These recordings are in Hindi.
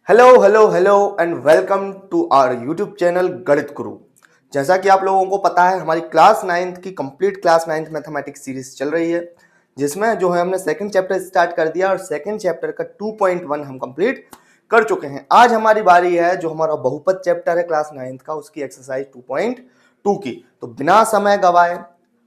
Hello hello hello and welcome to our YouTube channel Ganit Guru. जैसा कि आप लोगों को पता है, हमारी क्लास नाइन्थ की complete class ninth mathematics series चल रही है, जिसमें जो है हमने सेकंड चैप्टर स्टार्ट कर दिया और सेकंड चैप्टर का 2.1 हम कंप्लीट कर चुके हैं। आज हमारी बारी है जो हमारा बहुपद चैप्टर है क्लास नाइन्थ का, उसकी एक्सरसाइज 2.2 की। तो बिना समय गवाए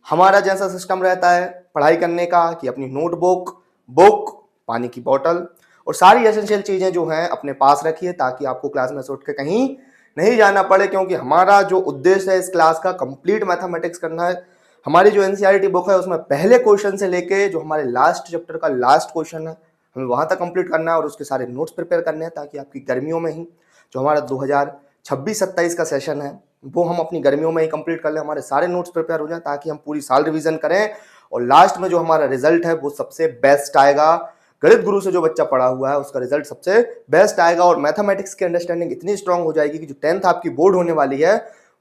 हमारा जैसा सिस्टम रहता है पढ़ाई करने का कि अपनी नोटबुक, बुक, पानी की बोतल और सारी एसेंशियल चीजें जो हैं अपने पास रखिए, ताकि आपको क्लास में से उठ के कहीं नहीं जाना पड़े, क्योंकि हमारा जो उद्देश्य है इस क्लास का कंप्लीट मैथमेटिक्स करना है। हमारी जो एनसीईआरटी बुक है उसमें पहले क्वेश्चन से लेके जो हमारे लास्ट चैप्टर का लास्ट क्वेश्चन है हमें वहां तक कंप्लीट करना है और उसके सारे नोट्स प्रिपेयर करने हैं, ताकि आपकी गर्मियों में ही जो हमारा 2026-27 का सेशन है वो हम अपनी गर्मियों में ही कंप्लीट कर लें, हमारे सारे नोट्स प्रिपेयर हो जाए, ताकि हम पूरी साल रिवीजन करें और लास्ट में जो हमारा रिजल्ट है वो सबसे बेस्ट आएगा। गणित गुरु से जो बच्चा पढ़ा हुआ है उसका रिजल्ट सबसे बेस्ट आएगा और मैथमेटिक्स की अंडरस्टैंडिंग इतनी स्ट्रांग हो जाएगी कि जो 10th आपकी बोर्ड होने वाली है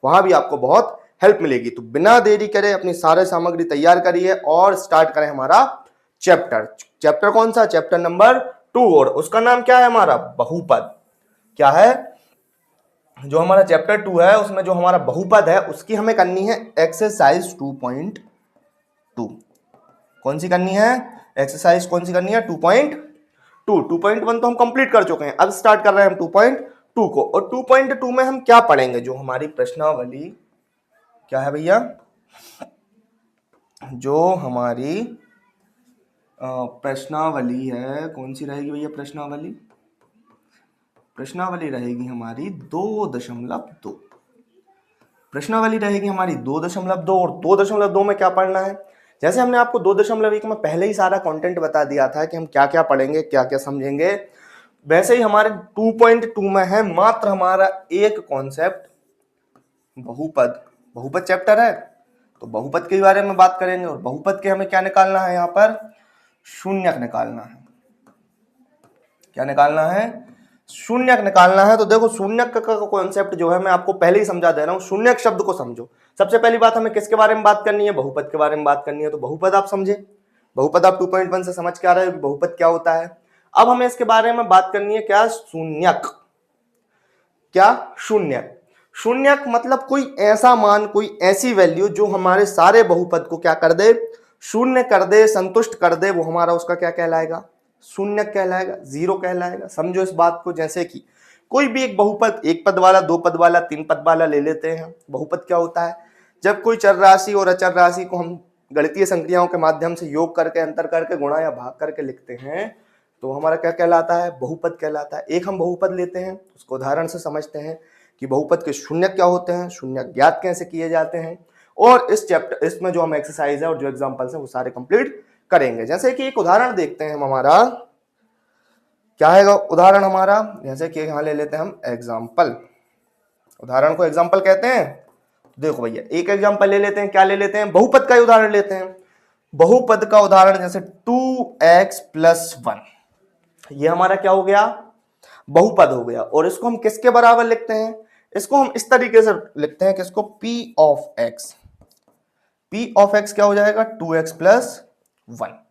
वहां भी आपको बहुत हेल्प मिलेगी। तो बिना देरी करे अपनी सारे सामग्री तैयार करिए और स्टार्ट करें हमारा चैप्टर। चैप्टर कौन सा? चैप्टर नंबर 2 और उसका नाम क्या है? हमारा बहुपद। क्या है? जो हमारा चैप्टर 2 है उसमें जो हमारा बहुपद है उसकी हमें करनी है एक्सरसाइज 2.2। कौन सी करनी है? एक्सरसाइज कौन सी करनी है? 2.2। 2.1 तो हम कंप्लीट कर चुके हैं, अब स्टार्ट कर रहे हैं हम 2.2 को। और 2.2 में हम क्या पढ़ेंगे? जो हमारी प्रश्नावली क्या है भैया? जो हमारी प्रश्नावली है, कौन सी रहेगी भैया प्रश्नावली? प्रश्नावली रहेगी हमारी 2.2। प्रश्नावली रहेगी हमारी 2.2 और 2.2 में क्या पढ़ना है? जैसे हमने आपको 2.1 में पहले ही सारा कंटेंट बता दिया था कि हम क्या क्या पढ़ेंगे, क्या क्या समझेंगे, वैसे ही हमारे 2.2 में है मात्र हमारा एक कॉन्सेप्ट बहुपद। बहुपद चैप्टर है तो बहुपद के बारे में बात करेंगे और बहुपद के हमें क्या निकालना है? यहाँ पर शून्यक निकालना है। क्या निकालना है? शून्यक निकालना है। तो देखो शून्यक का कॉन्सेप्ट जो है मैं आपको पहले ही समझा दे रहा हूं। शून्यक शब्द को समझो। सबसे पहली बात हमें किसके बारे में बात करनी है? बहुपद के बारे में बात करनी है। तो बहुपद आप समझे, बहुपद आप 2.1 से समझ के आ रहे हो बहुपद क्या होता है। अब हमें इसके बारे में बात करनी है क्या? शून्यक। क्या? शून्यक। शून्यक मतलब कोई ऐसा मान, कोई ऐसी वैल्यू जो हमारे सारे बहुपद को क्या कर दे? शून्य कर दे, संतुष्ट कर दे। वो हमारा उसका क्या कहलाएगा? शून्यक कहलाएगा, जीरो कहलाएगा। समझो इस बात को। जैसे कि कोई भी एक बहुपद, एक पद वाला, दो पद वाला, तीन पद वाला ले लेते हैं। बहुपद क्या होता है? जब कोई चर राशि और अचर राशि को हम गणितीय संक्रियाओं के माध्यम से योग करके, अंतर करके, गुणा या भाग करके लिखते हैं तो हमारा क्या कहलाता है? बहुपद कहलाता है। एक हम बहुपद लेते हैं, उसको उदाहरण से समझते हैं कि बहुपद के शून्यक क्या होते हैं, शून्यक ज्ञात कैसे किए जाते हैं, और इस चैप्टर इसमें जो हम एक्सरसाइज है और जो एग्जांपल्स हैं वो सारे कंप्लीट करेंगे। जैसे कि एक उदाहरण देखते हैं हम, हमारा क्या है उदाहरण हमारा? जैसे कि यहां ले लेते हैं हम एग्जाम्पल। उदाहरण को एग्जाम्पल कहते हैं। देखो भैया एक एग्जाम्पल ले लेते हैं। क्या ले लेते हैं? बहुपद का उदाहरण लेते हैं। बहुपद का उदाहरण जैसे 2x+1, ये हमारा क्या हो गया? बहुपद हो गया। और इसको हम किसके बराबर लिखते हैं? इसको हम इस तरीके से लिखते हैं कि इसको p(x). p(x) क्या हो जाएगा? 2x+1।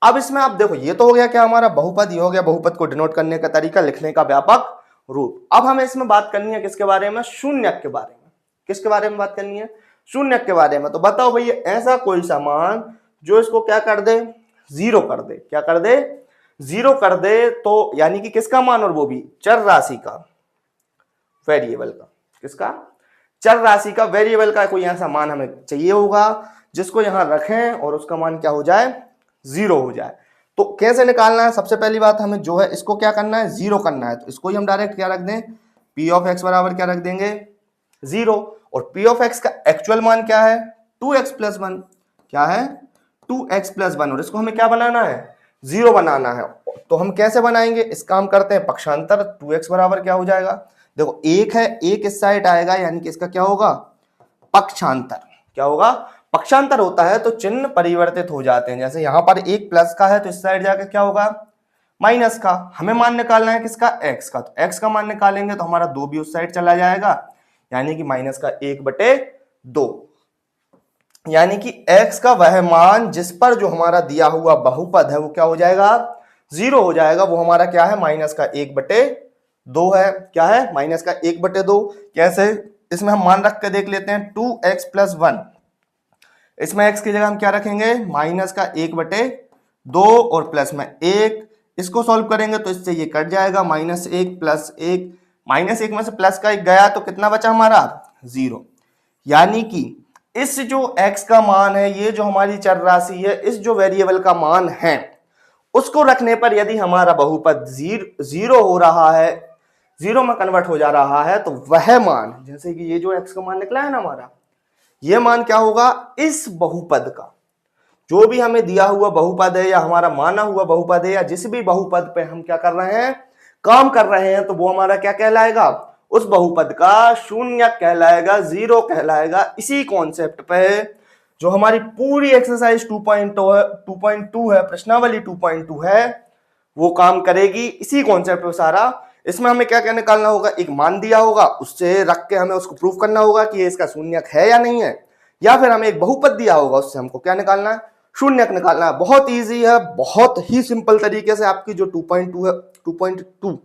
अब इसमें आप देखो, ये तो हो गया क्या हमारा बहुपद, ये हो गया बहुपद को डिनोट करने का तरीका, लिखने का व्यापक रूप। अब हमें इसमें बात करनी है किसके बारे में? शून्यक के बारे में। किसके बारे में बात करनी है? शून्यक के बारे में। तो बताओ भैया ऐसा कोई सामान जो इसको क्या कर दे? जीरो कर दे। क्या कर दे? जीरो कर दे। तो यानी कि किसका मान? और वो भी चर राशि का, वेरिएबल का। किसका? चर राशि का, वेरिएबल का कोई ऐसा मान हमें चाहिए होगा जिसको यहां रखें और उसका मान क्या हो जाए? जीरो हो जाए। तो कैसे निकालना है? सबसे पहली बात हमें जो है इसको क्या करना है? जीरो करना है। तो इसको ही हम डायरेक्ट क्या रख दें? p(x) बराबर क्या रख देंगे? जीरो। और p(x) का एक्चुअल मान क्या है? 2x+1। क्या है? 2x+1। और इसको हमें क्या बनाना है? जीरो बनाना है। तो हम कैसे बनाएंगे? इसका हम करते हैं पक्षांतर। 2x बराबर क्या हो जाएगा? देखो एक है, एक इस साइड आएगा, यानी कि इसका क्या होगा? पक्षांतर। क्या होगा? पक्षांतर होता है तो चिन्ह परिवर्तित हो जाते हैं। जैसे यहां पर एक प्लस का है तो इस साइड जाकर क्या होगा? माइनस का। हमें मान निकालना है किसका? x का। तो x का मान निकालेंगे तो हमारा 2 भी उस साइड चला जाएगा, यानी कि -1/2। यानी कि x का वह मान जिस पर जो हमारा दिया हुआ बहुपद है वो क्या हो जाएगा? जीरो हो जाएगा। वो हमारा क्या है? -1/2 2 है, क्या है माइनस का 1/2। कैसे, इसमें हम मान रख के देख लेते हैं 2x + 1। इसमें x की जगह हम क्या रखेंगे, माइनस का 1/2 और प्लस में 1। इसको सॉल्व करेंगे तो इससे ये कट जाएगा, -1 + 1, -1 में से प्लस का 1 गया तो कितना बचा हमारा 0। यानी कि इस जो x का मान है, ये जो हमारी चर राशि है, इस जो वेरिएबल का मान है, उसको रखने पर यदि हमारा बहुपद जीरो हो रहा है, 0 में कन्वर्ट हो जा रहा है, तो वह मान, जैसे कि ये जो x का मान निकला है ना हमारा, ये मान क्या होगा, इस बहुपद का, जो भी हमें दिया हुआ बहुपद है या हमारा माना हुआ बहुपद है या जिस भी बहुपद पे हम क्या कर रहे हैं, काम कर रहे हैं, तो वो हमारा क्या कहलाएगा, उस बहुपद का शून्य कहलाएगा, 0 कहलाएगा। इसी कॉन्सेप्ट पे जो हमारी पूरी एक्सरसाइज 2.2 है, प्रश्नावली 2.2 है, वो काम करेगी इसी कॉन्सेप्ट पे सारा। इसमें हमें क्या क्या निकालना होगा, एक मान दिया होगा, उससे रख के हमें उसको प्रूफ करना होगा कि ये इसका शून्यक है या नहीं है, या फिर हमें एक बहुपद दिया होगा, उससे हमको क्या निकालना है, शून्यक निकालना है। बहुत इजी है, बहुत ही सिंपल तरीके से आपकी जो 2.2 है, 2.2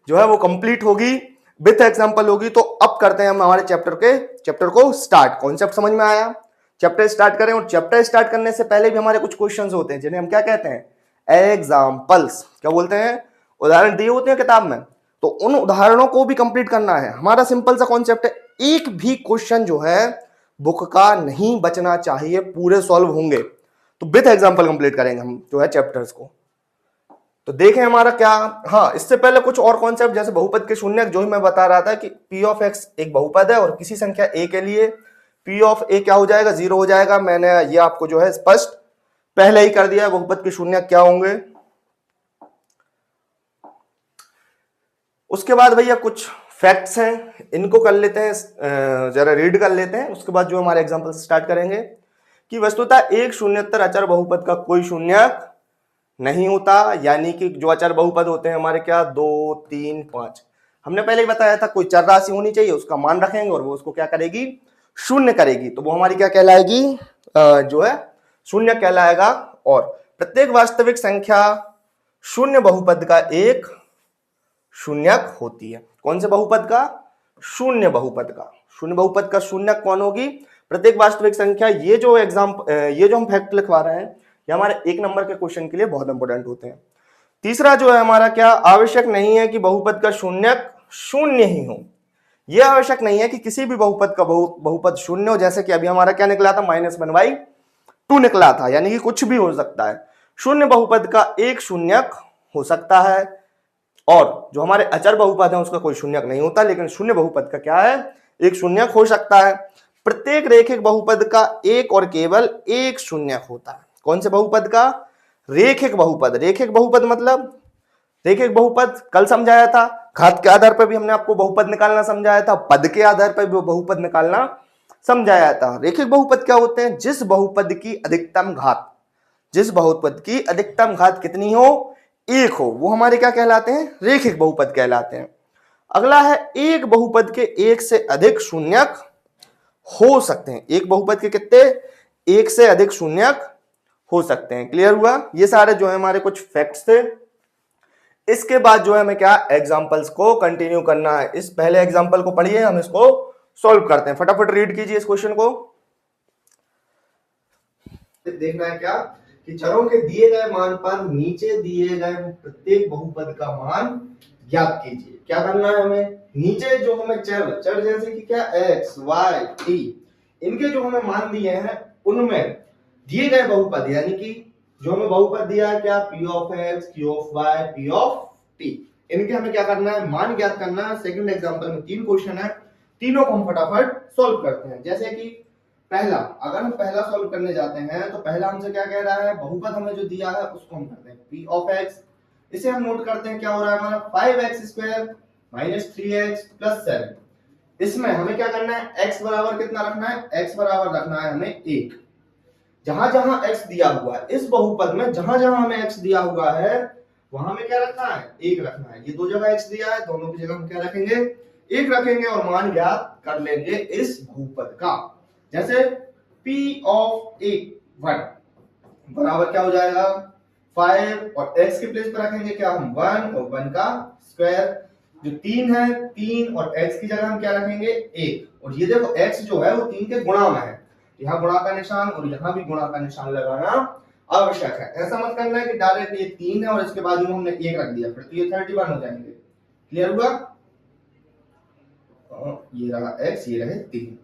जो है वो कंप्लीट होगी, विथ एग्जांपल होगी। तो अब करते हैं हम हमारे चैप्टर को स्टार्ट। कॉन्सेप्ट समझ में आया, चैप्टर स्टार्ट करें। और चैप्टर स्टार्ट करने से पहले भी हमारे कुछ क्वेश्चंस होते हैं जिन्हें हम क्या कहते हैं, एग्जाम्पल्स। क्या बोलते हैं, उदाहरण दिए होते हैं किताब में, तो उन उदाहरणों को भी कंप्लीट करना है। हमारा सिंपल सा कॉन्सेप्ट है, एक भी क्वेश्चन जो है बुक का नहीं बचना चाहिए, पूरे सॉल्व होंगे। तो विथ एग्जाम्पल कंप्लीट करेंगे हम जो है चैप्टर्स को। तो देखें हमारा क्या, हाँ इससे पहले कुछ और कॉन्सेप्ट, जैसे बहुपद के शून्यक, जो ही मैं बता रहा था कि p ऑफ x एक बहुपद है और किसी संख्या a के लिए p ऑफ a क्या हो जाएगा, 0 हो जाएगा। मैंने ये आपको जो है स्पष्ट पहले ही कर दिया है, बहुपद के शून्यक क्या होंगे। उसके बाद भैया कुछ फैक्ट्स हैं, इनको कर लेते हैं, जरा रीड कर लेते हैं, उसके बाद जो हमारे एग्जाम्पल से स्टार्ट करेंगे। कि वस्तुतः एक शून्येतर अचर बहुपद का कोई शून्यक नहीं होता। यानी कि जो अचर बहुपद होते हैं हमारे, क्या 2, 3, 5, हमने पहले ही बताया था, कोई चर राशि होनी चाहिए, उसका मान रखेंगे और वो उसको क्या करेगी, शून्य करेगी, तो वो हमारी क्या कहलाएगी, जो है शून्य कहलाएगा। और प्रत्येक वास्तविक संख्या शून्य बहुपद का एक शून्यक होती है। कौन से बहुपद का, शून्य बहुपद का। शून्य बहुपद का शून्यक कौन होगी, प्रत्येक वास्तविक संख्या। ये जो हम फैक्ट लिखवा रहे हैं, ये हमारे 1 नंबर के क्वेश्चन के लिए बहुत इंपॉर्टेंट होते हैं। तीसरा जो है हमारा, क्या आवश्यक नहीं है कि बहुपद का शून्यक शून्य ही हो। यह आवश्यक नहीं है कि किसी भी बहुपद का बहुपद शून्य हो। जैसे कि अभी हमारा क्या निकला था, -1/2 निकला था, यानी कि कुछ भी हो सकता है। शून्य बहुपद का एक शून्यक हो सकता है, और जो हमारे अचर बहुपद है उसका कोई शून्यक नहीं होता, लेकिन शून्य बहुपद का क्या है, एक शून्यक हो सकता है। प्रत्येक रेखिक बहुपद का एक और केवल एक शून्यक होता है। कौन से बहुपद का, रेखिक बहुपद। रेखिक बहुपद मतलब, रेखिक बहुपद कल समझाया था, घात के आधार पर भी हमने आपको बहुपद निकालना समझाया था, पद के आधार पर भी बहुपद निकालना समझाया था। रेखिक बहुपद क्या होते हैं, जिस बहुपद की अधिकतम घात, जिस बहुपद की अधिकतम घात कितनी हो, 1 हो, वो हमारे क्या कहलाते हैं, रेखिक बहुपद कहलाते हैं। अगला है, एक बहुपद के एक से अधिक शून्यक हो सकते हैं। एक बहुपद के कितने, एक से अधिक शून्यक हो सकते हैं। क्लियर हुआ, ये सारे जो है हमारे कुछ फैक्ट्स थे। इसके बाद जो है हमें क्या, एग्जांपल्स को कंटिन्यू करना है। इस पहले एग्जांपल को पढ़िए, हम इसको सॉल्व करते हैं। फटाफट रीड कीजिए इस क्वेश्चन को। देखना है क्या, कि चरों के दिए गए मान पर नीचे दिए गए प्रत्येक बहुपद का मान ज्ञात कीजिए। क्या करना है हमें, नीचे जो हमें चर जैसे कि क्या x, y, t, इनके जो हमें मान दिए हैं, उनमें दिए गए बहुपद, यानी कि जो हमें बहुपद दिया है क्या, p of x, q of y, p of t, इनके हमें क्या करना है, मान ज्ञात करना है। सेकंड एग्जांपल में 3 क्वेश्चन है, तीनों को हम फटाफट सॉल्व करते हैं। जैसे कि पहला, अगर हम पहला सॉल्व करने जाते हैं तो पहला हमसे क्या कह रहा है, बहुपद हमें जो दिया है उसको हम करते हैं p ऑफ x। इसे हम नोट करते हैं, क्या हो रहा है हमारा, 5x² - 3x + 7। इसमें हमें क्या करना है, x बराबर कितना रखना है, x बराबर रखना है हमें 1। जहां जहां x दिया हुआ है इस बहुपद में, जहां जहां हमें x दिया हुआ है वहां में क्या रखना है, 1 रखना है। ये दो जगह x दिया है, दोनों की जगह हम क्या रखेंगे, 1 रखेंगे और मान ज्ञात कर लेंगे इस बहुपद का। जैसे p ऑफ a 1 बराबर क्या हो जाएगा, 5 और x के प्लेस पर रखेंगे क्या हम 1 और 1 का स्क्वायर। जो 3 है 3 और x की जगह हम क्या रखेंगे 1। और ये देखो x जो है वो 3 के गुणा में है, यहाँ गुणा का निशान और यहाँ भी गुणा का निशान लगाना आवश्यक है। ऐसा मत करना है कि डायरेक्ट ये 3 है और इसके बाद में हमने 1 रख दिया, फिर तो ये 31 हो जाएंगे। क्लियर हुआ? ये रहा x, ये रहे 3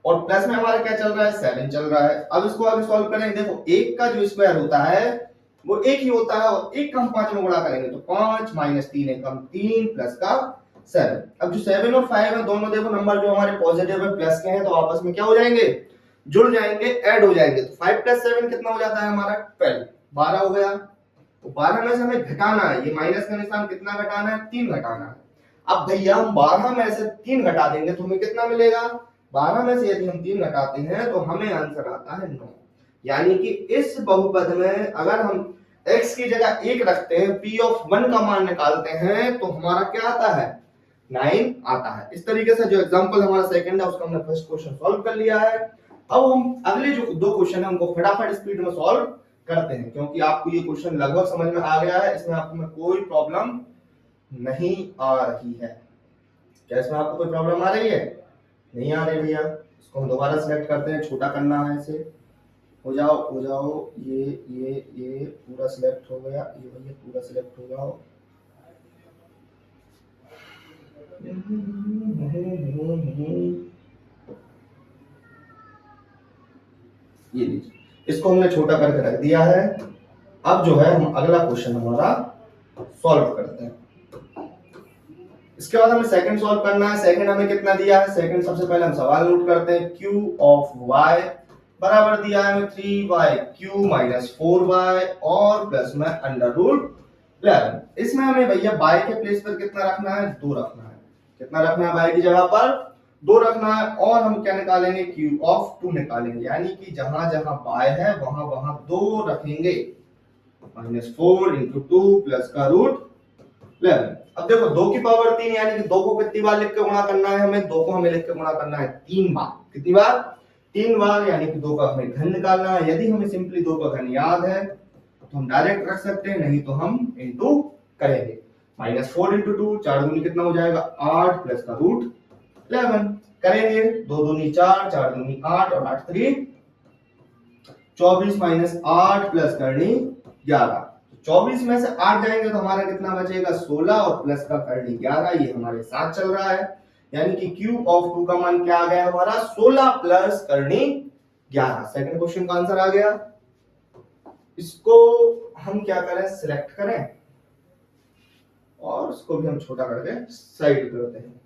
और प्लस में हमारा क्या चल रहा है 7 चल रहा है। अब इसको आगे सॉल्व करेंगे। देखो 1 का जो स्क्वायर होता है वो 1 ही होता है और 1 का हम 5 में गुणा करेंगे तो 5 माइनस 3 1 3 प्लस का 7। अब जो 7 और 5 है दोनों देखो नंबर जो हमारे पॉजिटिव है प्लस के हैं तो आपस में क्या हो जाएंगे, जुड़ जाएंगे, ऐड हो जाएंगे। तो 5 प्लस 7 कितना हो जाता है हमारा 12, 12 हो गया। तो 12 में से हमें घटाना है, ये माइनस का निशान कितना घटाना है 3 घटाना है। अब भैया हम 12 में से 3 घटा देंगे तो हमें कितना मिलेगा, 12 में से यदि हम 3 घटाते हैं तो हमें आंसर आता है 9। यानी कि इस बहुपद में अगर हम x की जगह 1 रखते हैं, p ऑफ 1 का मान निकालते हैं तो हमारा क्या आता है 9 आता है। इस तरीके से जो एग्जांपल हमारा सेकंड है उसका हमने फर्स्ट क्वेश्चन सॉल्व कर लिया है। अब हम अगले जो 2 क्वेश्चन है उनको फटाफट स्पीड में सॉल्व करते हैं, क्योंकि आपको ये क्वेश्चन लगभग समझ में आ गया है, इसमें आपको में कोई प्रॉब्लम नहीं आ रही है। क्या इसमें आपको कोई प्रॉब्लम आ रही है? नहीं आ रही भैया। इसको हम दोबारा सिलेक्ट करते हैं, छोटा करना है इसे। हो जाओ ये पूरा सिलेक्ट हो गया, ये भैया पूरा सिलेक्ट हो जाओ। ये लीजिए, इसको हमने छोटा करके रख दिया है। अब जो है हम अगला क्वेश्चन हमारा सॉल्व करते हैं। इसके बाद हमें सेकंड सॉल्व करना है। सेकंड हमें कितना दिया है, सेकंड सबसे पहले हम सवाल नोट करते हैं। q ऑफ y बराबर दिया है हमें 3y³ माइनस 4y और प्लस में अंडर रूट 11। इसमें हमें भैया y के प्लेस पर कितना रखना है 2 रखना है। कितना रखना है y की जगह पर 2 रखना है और हम क्या निकालेंगे q ऑफ 2 निकालेंगे, यानी कि जहां जहां y है वहां वहां 2 रखेंगे। -4 × 2 प्लस का रूट 11। अब देखो 2 की पावर 3 यानी कि 2 को कितनी बार लिख के गुणा करना है हमें, 2 को हमें लिख के गुणा करना है 3 बार। कितनी बार? 3 बार, यानी कि 2 का हमें घन निकालना है। यदि हमें सिंपली 2 का घन याद है तो हम डायरेक्ट रख सकते हैं, नहीं तो हम इनटू करेंगे। -4 × 2 4 दूनी कितना हो जाएगा 8 प्लस का रूट 11 करेंगे। 2 दूनी 4 4 दूनी 8 और 8 3 24 माइनस 8 प्लस करनी 11। 24 में से 8 जाएंगे तो हमारा कितना बचेगा 16 और प्लस का करनी 11, ये हमारे साथ चल रहा है। यानी कि q ऑफ 2 का मान क्या आ गया हमारा 16 प्लस करनी 11। सेकंड क्वेश्चन का आंसर आ गया। इसको हम क्या करें सिलेक्ट करें और इसको भी हम छोटा करके साइड करते हैं।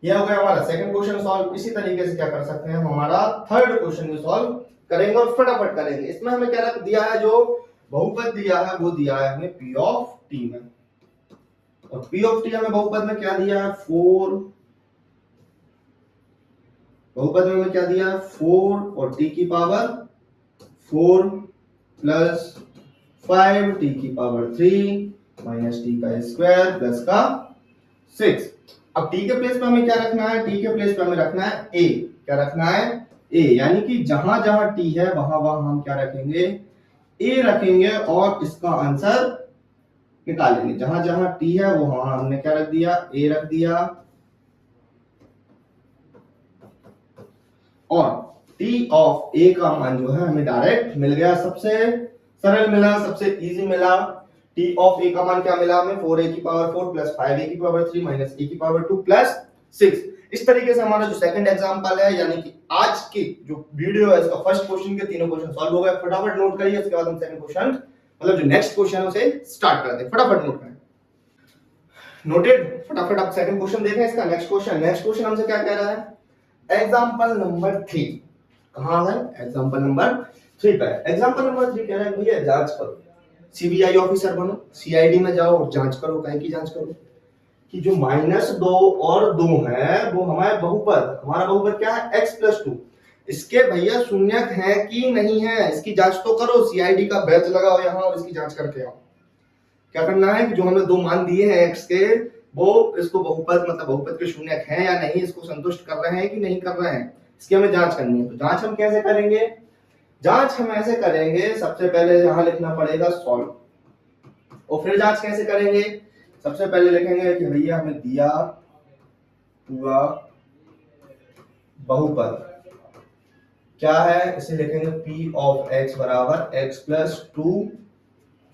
यह हो गया हमारा सेकंड क्वेश्चन सॉल्व। इसी तरीके से क्या कर सकते हैं हम हमारा थर्ड क्वेश्चन भी सॉल्व करेंगे और फटाफट करेंगे। इसमें हमें क्या रख दिया है, जो बहुपद दिया है वो दिया है हमें p ऑफ t में, और p ऑफ t हमें बहुपद में क्या दिया है 4, बहुपद में हमें क्या दिया है 4 और t की पावर 4 प्लस 5 t की पावर 3 माइनस t का स्क्वायर प्लस का 6। अब t के प्लेस पे हमें क्या रखना है, t के प्लेस पे हमें रखना है a। क्या रखना है a, यानी कि जहां जहां t है वहां वहां हम क्या रखेंगे a रखेंगे और इसका आंसर निकालेंगे। जहां जहां t है वो वहां हमने क्या रख दिया a रख दिया, और t ऑफ a का मान जो है हमें डायरेक्ट मिल गया, सबसे सरल मिला, सबसे इजी मिला। t ऑफ a का मान क्या मिला हमें 4a की पावर 4 प्लस 5a की पावर 3 माइनस a की पावर 2 प्लस 6। इस तरीके से हमारा जो सेकंड एग्जांपल है, यानी कि आज की जो वीडियो है इसका फर्स्ट क्वेश्चन के तीनों क्वेश्चन सॉल्व हो गए। फटाफट नोट करिए, इसके बाद हम सेकंड क्वेश्चन मतलब जो नेक्स्ट क्वेश्चन है उसे स्टार्ट करते हैं। फटाफट नोट करें। नोटेड? फटाफट आप सेकंड क्वेश्चन देखें इसका। नेक्स्ट क्वेश्चन हमसे क्या कह रहा है, एग्जांपल नंबर 3। कहां है एग्जांपल नंबर 3 पे? एग्जांपल नंबर 3 कह रहा है भैया जांच करो, सीबीआई ऑफिसर बनो, सीआईडी में जाओ और जांच करो। कहीं की जांच करो कि जो -2 और 2 है वो हमारा बहुपद क्या है x + 2, इसके भैया शून्यक है कि नहीं है इसकी जांच तो करो। सीआईडी का बैच लगाओ यहाँ और इसकी जांच करके आओ। क्या करना है कि जो हमें 2 मान दिए हैं x के, वो इसको बहुपद मतलब बहुपद के शून्यक है या नहीं, इसको संतुष्ट कर रहे हैं कि नहीं कर रहे हैं, इसकी हमें जांच करनी है। तो जांच हम कैसे करेंगे, जांच हम ऐसे करेंगे, सबसे पहले यहां लिखना पड़ेगा सॉल्व, और फिर जांच कैसे करेंगे, सबसे पहले लिखेंगे कि भैया हमें दिया हुआ बहुपद क्या है, इसे लिखेंगे p ऑफ x बराबर x प्लस 2।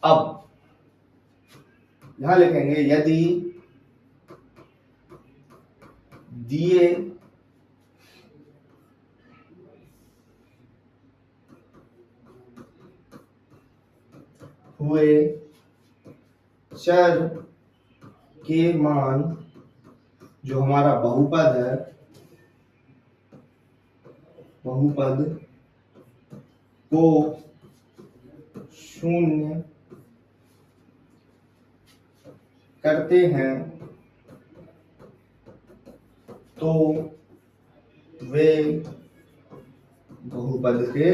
अब यहां लिखेंगे यदि दिए हुए चर के मान जो हमारा बहुपद है, बहुपद को शून्य करते हैं तो वे बहुपद के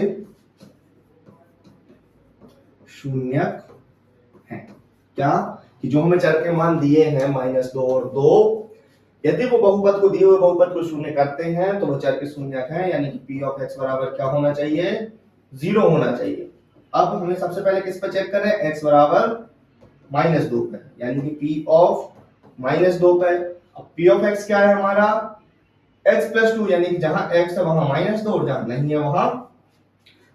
शून्यक हैं। क्या कि जो हमें चर के मान दिए हैं -2 और 2, यदि वो बहुपद को दिए हुए बहुपद को शून्य करते हैं तो वो चर के शून्यक हैं, यानी कि p ऑफ x बराबर क्या होना चाहिए, 0 होना चाहिए। अब हमें सबसे पहले किस पर चेक करें, x बराबर -2 पे, यानी कि p ऑफ -2 पे। अब p ऑफ x क्या है हमारा, x प्लस 2, यानी कि जहां x है वहां -2 और जहां नहीं है वहां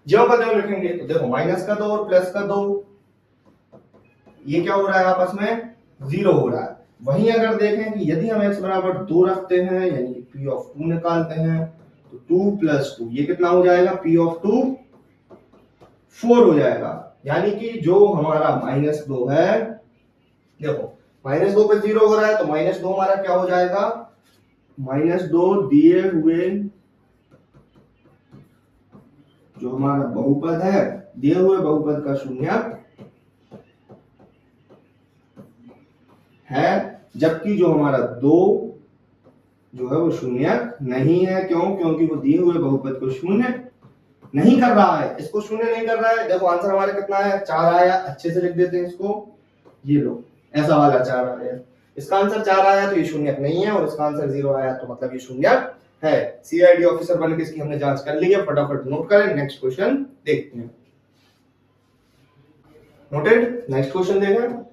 ज्यों का त्यों लिखेंगे। तो देखो माइनस का 2 और प्लस का 2, ये क्या हो रहा है आपस में 0 हो रहा है। वहीं अगर देखें कि यदि हम x बराबर 2 रखते हैं, यानी कि p ऑफ 2 निकालते हैं, तो 2 प्लस 2 ये कितना हो जाएगा, p ऑफ 2 4 हो जाएगा। यानी कि जो हमारा -2 है, देखो -2 पे 0 हो रहा है, तो -2 हमारा क्या हो जाएगा, -2 दिए हुए जो हमारा बहुपद है, दिए हुए बहुपद का शून्यक है, जबकि जो हमारा 2 जो है वो शून्यक नहीं है। क्यों, क्योंकि वो दिए हुए बहुपद को शून्य नहीं कर रहा है, इसको शून्य नहीं कर रहा है। देखो आंसर हमारा कितना है, 4 आया। अच्छे से लिख देते हैं इसको, ये लो ऐसा वाला 4 आया। इसका आंसर 4 आया तो ये शून्यक नहीं है, और इसका आंसर 0 आया तो मतलब ये शून्यक है। सीआईडी ऑफिसर बन के इसकी हमने जांच कर ली है, फटाफट नोट करें। नेक्स्ट क्वेश्चन देखते हैं। नोटेड, नेक्स्ट क्वेश्चन देखें।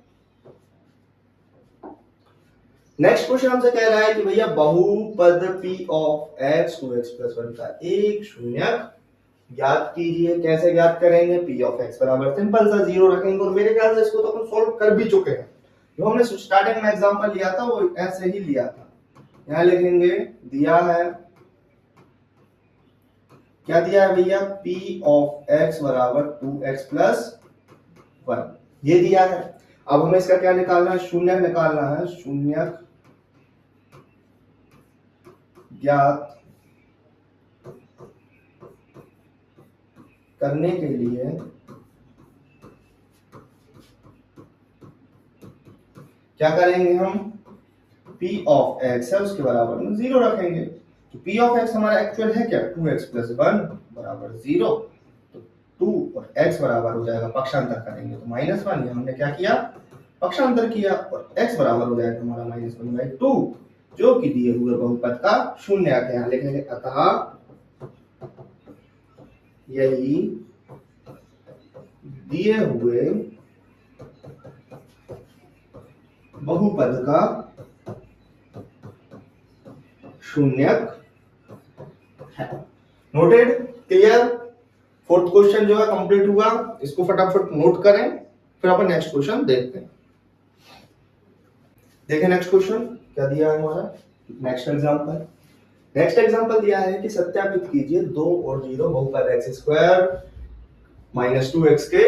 नेक्स्ट क्वेश्चन हमसे कह रहा है कि भैया बहुपद p of x 2x plus 1 का एक शून्यक ज्ञात कीजिए। कैसे ज्ञात करेंगे, p ऑफ x बराबर सिंपल सा 0 रखेंगे, और मेरे ख्याल से इसको तो अपन सॉल्व कर भी चुके हैं। जो हमने स्टार्टिंग में एग्जांपल लिया था वो ऐसे ही लिया था। यहां लिखेंगे दिया है, क्या दिया है भैया, p ऑफ x बराबर 2x प्लस 1, ये दिया है। अब हमें इसका क्या निकालना है, शून्यक निकालना है। शून्यक ज्ञात करने के लिए क्या करेंगे हम, p ऑफ x है उसके बराबर में 0 रखेंगे। तो p ऑफ x हमारा एक्चुअल है क्या, 2x प्लस 1 बराबर 0। तो 2 और x बराबर हो जाएगा, पक्षांतर करेंगे तो -1। ये हमने क्या किया, पक्षांतर किया, और x बराबर हो जाएगा हमारा -1/2, जो कि दिए हुए बहुपद का शून्यक है। यहाँ लिखेंगे अतः यही दिए हुए बहुपद का शून्यक है। Noted, clear. फोर्थ क्वेश्चन जो है कंप्लीट हुआ, इसको फटाफट नोट करें, फिर अपन नेक्स्ट क्वेश्चन देखते हैं। देखें नेक्स्ट क्वेश्चन क्या दिया है हमारा। नेक्स्ट एग्जांपल दिया है कि सत्यापित कीजिए 2 और 0 बहुपद x स्क्वायर -2x के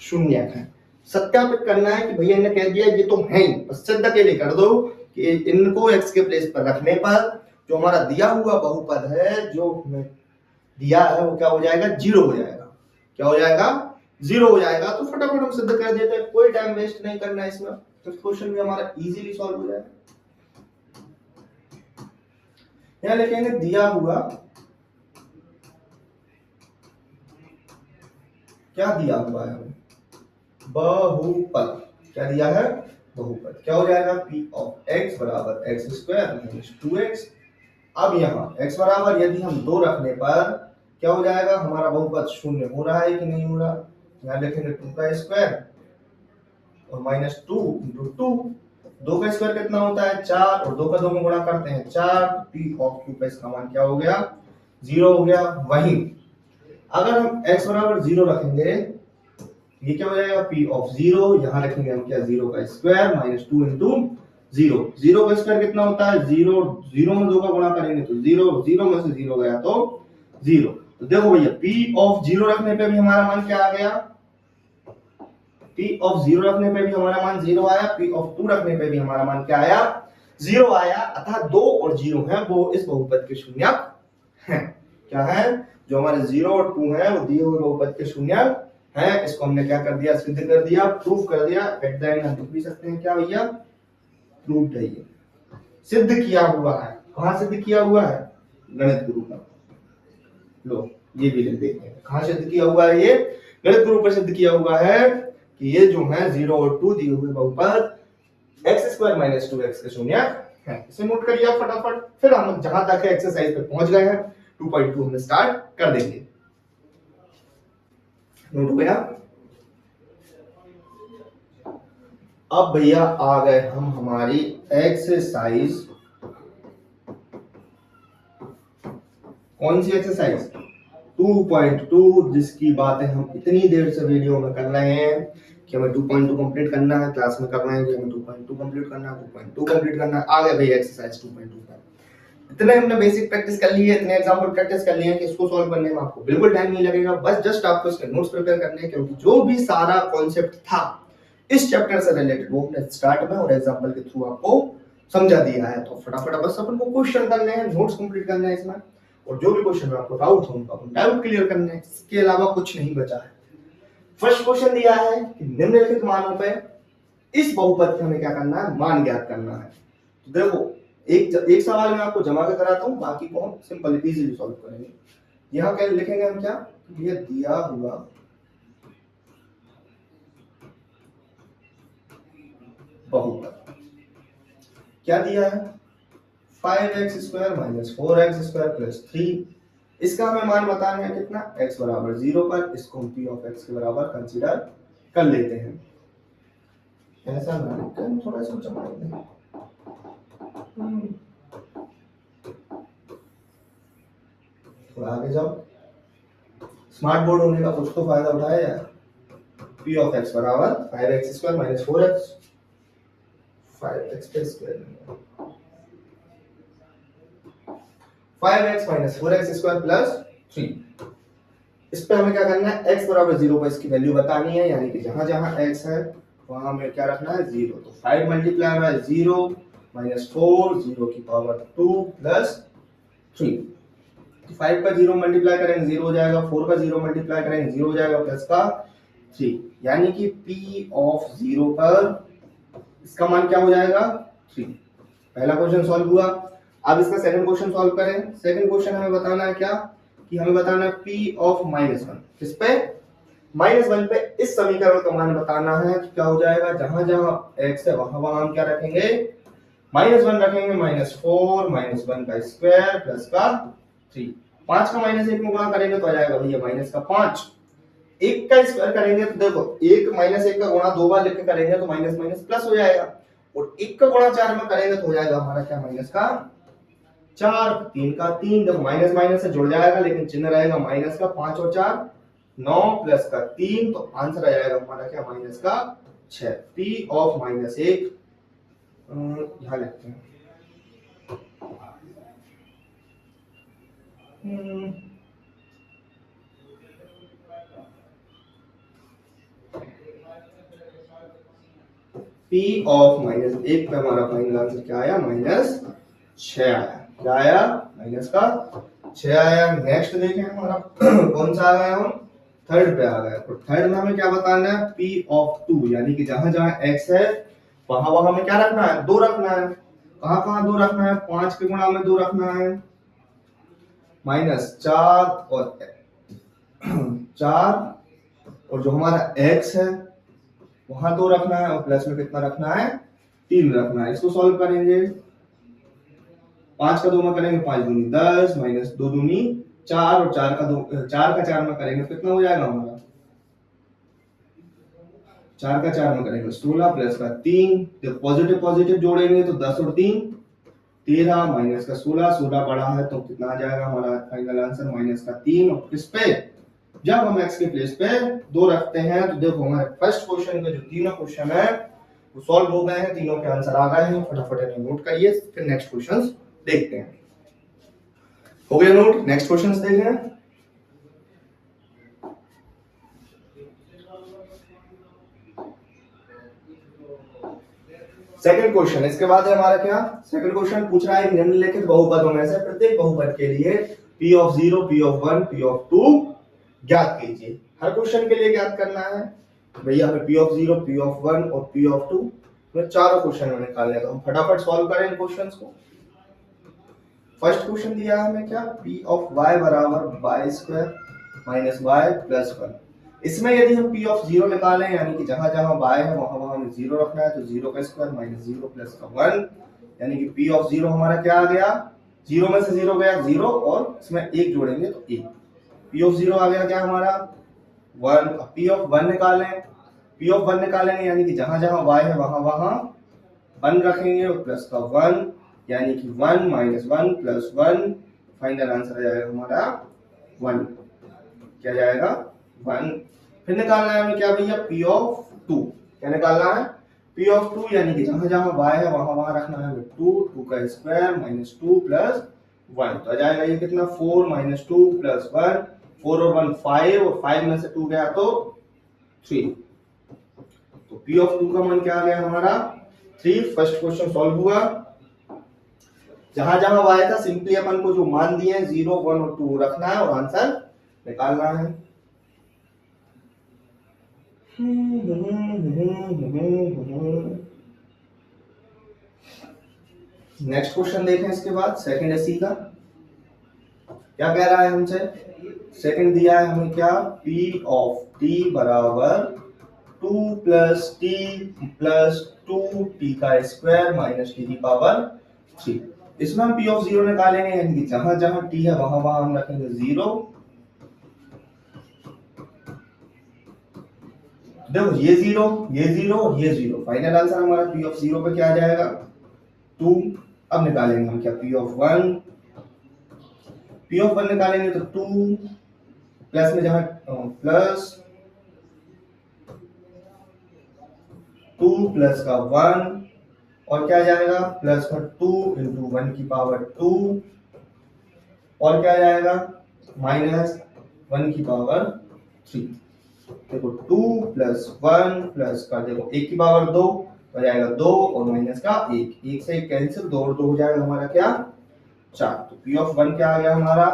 शून्यक है। सत्यापित करना है कि भैया इन्हें कह दिया ये तो है ही, बस सिद्ध के लिए कर दो कि इनको x के प्लेस पर रखने पर जो हमारा दिया हुआ बहुपद है, जो हमें दिया है, वो क्या हो जाएगा, 0 हो जाएगा। क्या हो जाएगा, 0 हो जाएगा। तो फटाफट हम सिद्ध कर देते हैं, कोई टाइम वेस्ट नहीं करना है इसमें। तो क्वेश्चन भी हमारा इजीली सॉल्व हो जाएगा। यहां लिखेंगे दिया हुआ, क्या दिया हुआ है हमें, बहुपद। क्या दिया है, बहुपद। क्या हो जाएगा, p ऑफ x बराबर x स्क्वायर -2x। अब यहाँ x बराबर यदि हम 2 रखने पर क्या हो जाएगा, हमारा बहुपद शून्य हो रहा है कि नहीं हो रहा। यहाँ लिखेंगे 2 का स्क्वायर और माइनस 2 इंटू 2, 2 का स्क्वायर कितना होता है 4, और 2 का 2 में गुणा करते हैं 4, पी ऑफ क्यू का इसका मान क्या हो गया 0 हो गया। वही अगर हम x बराबर 0 रखेंगे, ये क्या हो जाएगा p ऑफ 0, यहाँ रखेंगे हम क्या 0 का स्क्वायर माइनस 2 इंटू 0, 0 का स्क्वायर कितना होता है 0, 0 में 2 का गुणा करेंगे तो 0, 0 में से 0 गया तो 0। तो देखो भैया p ऑफ 0 रखने पे भी हमारा मान क्या आ गया, p ऑफ 0 रखने पे भी हमारा मान 0 आया, p ऑफ 2 रखने पे भी हमारा मान क्या आया 0 आया। अतः 2 और 0 है वो इस बहुपद के शून्यक हैं। क्या है, जो हमारे 0 और 2 है वो दिए हुए बहुपद के शून्यक है। इसको हमने क्या कर दिया, सिद्ध कर दिया, प्रूफ कर दिया। एट द एंड हम लिख भी सकते हैं क्या भैया, प्रूव्ड है, ये सिद्ध किया हुआ है। कहां सिद्ध किया हुआ है, गणित गुरु पर। लो ये भी लिख देते हैं, कहां सिद्ध किया हुआ है, ये गणित गुरु पर सिद्ध किया हुआ है कि ये जो है 0 और 2 दिए हुए बहुपद x² - 2x के शून्यक है। इसे नोट करिए फटाफट, फिर हम जहां तक एक्सरसाइज पे पहुंच गए हैं 2.2 हम स्टार्ट कर देंगे। नोट हो गया। अब भैया आ गए हम हमारी एक्सरसाइज, कौन सी एक्सरसाइज 2.2, जिसकी बातें हम इतनी देर से वीडियो में कर रहे हैं कि हमें 2.2 कंप्लीट करना है, क्लास में कर रहे हैं कि हमें 2.2 कंप्लीट करना है, 2.2 कंप्लीट करना है। आ गए भैया एक्सरसाइज 2.2 पर। इतने हमने बेसिक प्रैक्टिस कर ली है, इतने एग्जांपल प्रैक्टिस कर लिए हैं कि इसको सॉल्व करने में आपको बिल्कुल टाइम नहीं लगेगा। बस जस्ट आपको इसके नोट्स प्रिपेयर करने हैं, क्योंकि जो भी सारा कॉन्सेप्ट था इस चैप्टर से रिलेटेड वो हमने स्टार्ट में और एग्जांपल के थ्रू आपको समझा दिया है। तो फटाफट बस अपन को क्वेश्चन करने हैं, नोट्स कंप्लीट करने हैं इसमें, और जो भी क्वेश्चन में आपको डाउट हो उनका अपन डाउट क्लियर करने हैं। इसके अलावा कुछ नहीं बचा है। फर्स्ट क्वेश्चन दिया है कि निम्नलिखित मानों पे इस बहुपद का हमें क्या करना है, मान ज्ञात करना है। तो देखो एक सवाल मैं आपको जमा के कराता हूं, बाकी को हम सिंपल इजीली सॉल्व करेंगे। यहां क्या लिखेंगे हम, क्या ये दिया हुआ बहुपद क्या दिया है 5x² - 4x² + 3, इसका हमें मान बताना है कितना, x बराबर 0 पर। इसको हम p ऑफ x के बराबर कंसीडर कर लेते हैं। ऐसा ना लिखकर थोड़ा सा जमा दें, थोड़ा आगे जाओ। स्मार्ट बोर्ड होने का कुछ तो फायदा उठाया यार। p ऑफ x बराबर 5x² - 4x, 5x पे स्क्वायर 5x - 4x² + 3। इस पे हमें क्या करना है, x बराबर 0 पर इसकी वैल्यू बतानी है, यानी कि जहां जहां x है वहां हमें क्या रखना है 0। तो 5 × 0 - 4, 0 की पावर 2 + 3। 5 का 0 मल्टीप्लाई करेंगे 0 हो जाएगा, 4 का 0 मल्टीप्लाई करेंगे 0 हो जाएगा, प्लस का 3, यानी कि p ऑफ 0 पर इसका मान क्या हो जाएगा 3। पहला क्वेश्चन सॉल्व हुआ। अब इसका सेकंड क्वेश्चन सॉल्व करें। सेकंड क्वेश्चन हमें बताना है क्या, कि हमें बताना है p ऑफ -1, किस पे -1 पे इस समीकरण का मान बताना है कि क्या हो जाएगा, जहां जहां x है वहां वहां हम क्या रखेंगे -1 रखेंगे, -4 -1 का स्क्वायर प्लस का 3। 5 का -1 में गुणा करेंगे तो आ जाएगा भैया -5। 1 का स्क्वायर करेंगे तो देखो 1 -1 का गुणा 2 बार लिख के करेंगे तो माइनस माइनस प्लस हो जाएगा, और 1 का गुणा 4 में करेंगे तो हो जाएगा हमारा क्या माइनस का 4, 3 का 3, देखो माइनस माइनस से जुड़ जाएगा लेकिन चिन्ह रहेगा माइनस का, 5 और 4 9 प्लस का 3, तो आंसर आ जाएगा हमारा क्या माइनस का 6। p ऑफ -1 यहां लिखते हैं p ऑफ -1 पे हमारा फाइनल आंसर क्या आया, -6 आया। क्या आया, माइनस का 6 आया। नेक्स्ट देखें हमारा कौन सा आ गया, हम थर्ड पे आ गए। तो थर्ड में हमें क्या बताना है, p ऑफ 2, यानी कि जहां जहां x है वहां वहां हमें क्या रखना है, 2 रखना है। कहां कहां 2 रखना है, 5 के गुणा में 2 रखना है, -4 और 4, और जो हमारा x है वहां 2 रखना है, और प्लस में कितना रखना है 3 रखना है। इसको सॉल्व करेंगे, 5 का 2 में करेंगे 5 दूनी 10, -2 दूनी 4 और 4 का 2, 4 का 4 में करेंगे तो कितना हो जाएगा हमारा, 4 का 4 में करेंगे 16 प्लस का 3, जब पॉजिटिव पॉजिटिव जोड़ेंगे तो 10 और 3 13 माइनस का 16, 16 बड़ा है तो कितना आ जाएगा हमारा फाइनल आंसर माइनस का 3। और किस पे, जब हम x के प्लेस पे 2 रखते हैं तो देखो हमारे फर्स्ट क्वेश्चन के जो तीनों क्वेश्चन है वो सॉल्व हो गए हैं, तीनों के आंसर आ गए हैं, फटाफट इन्हें नोट करिए, फिर नेक्स्ट क्वेश्चंस देखते हैं। हो गया नोट, नेक्स्ट क्वेश्चंस देखते हैं। सेकंड क्वेश्चन, इसके बाद है हमारा क्या, सेकंड क्वेश्चन पूछ रहा है निम्नलिखित बहुपदों में से प्रत्येक बहुपद के लिए p of 0, p of 1, p of 2 ज्ञात कीजिए। हर क्वेश्चन के लिए ज्ञात करना है भैया हमें p ऑफ 0, p ऑफ 1 और p ऑफ 2, मैं चारों क्वेश्चन में निकालने हैं तो हम फटाफट सॉल्व करें इन क्वेश्चंस को। फर्स्ट क्वेश्चन दिया है हमें क्या, p ऑफ y बराबर y square minus y plus 1। इसमें यदि हम p ऑफ 0 निकालें यानी कि जहां जहां y है वहां वहां हमें 0 रखना है तो 0 का स्क्वायर माइनस 0 प्लस का 1, यानी कि p ऑफ 0 हमारा क्या आ गया, 0 में से 0 गया 0 और इसमें 1 जोड़ेंगे तो 1, p ऑफ 0 आ गया क्या हमारा 1। अब p ऑफ 1 निकालें, p ऑफ 1 निकालेंगे यानी कि जहां जहां y है वहां वहां 1 रखेंगे और प्लस का 1, यानी कि 1 माइनस 1 प्लस 1, फाइनल आंसर आ जाएगा हमारा 1, क्या जाएगा 1। फिर निकालना है हमें क्या भैया p ऑफ 2, क्या निकालना है p ऑफ 2, यानी कि जहां जहां y है वहां वहां रखना है हमें 2, 2 का स्क्वायर माइनस 2 प्लस 1, तो आ जाएगा ये कितना 4 माइनस 2 प्लस 1, 4 और 1 5 और 5 में से 2 गया तो 3, तो p ऑफ 2 का मान क्या आ गया हमारा 3। फर्स्ट क्वेश्चन सॉल्व हुआ। जहां जहां y था सिंपली अपन को जो मान दिए हैं 0, 1 और 2 रखना है और आंसर निकालना है। नेक्स्ट क्वेश्चन देखें इसके बाद, सेकंड एसी का क्या कह रहा है हमसे, सेकंड दिया है हमें क्या, p ऑफ t बराबर 2 प्लस t प्लस 2t का स्क्वायर माइनस t की पावर 3। इसमें हम p ऑफ 0 निकालेंगे यानी कि जहां जहां t है वहां वहां हम रखेंगे 0, देखो ये 0 ये 0 और ये 0, फाइनल आंसर हमारा p ऑफ 0 पे क्या आ जाएगा 2। अब निकालेंगे हम क्या p ऑफ 1, p ऑफ 1 निकालेंगे तो 2 प्लस में जहां प्लस 2 प्लस का 1 और क्या जाएगा प्लस का 2 इंटू 1 की पावर 2 और क्या जाएगा माइनस 1 की पावर 3। देखो 2 प्लस 1 प्लस का देखो 1 की पावर 2 तो जाएगा 2 और माइनस का 1, 1 से 1 कैंसिल, 2 और 2 हो जाएगा हमारा क्या 4, तो p ऑफ 1 क्या आ गया हमारा